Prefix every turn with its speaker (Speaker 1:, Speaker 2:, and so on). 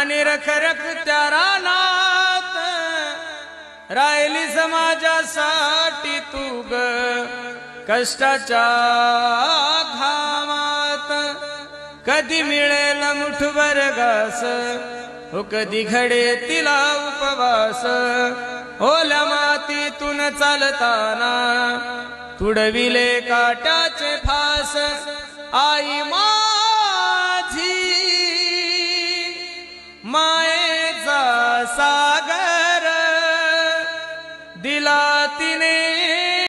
Speaker 1: आणि रखरख त्या रानात राहिली समाजासाठी तू ग कष्टाच्या घामात कधी मिळेल मुठभर घास हो कधी घडे तिला उपवास ओल्या मातीतून चालताना तुडविले काट्याचे फास आई मा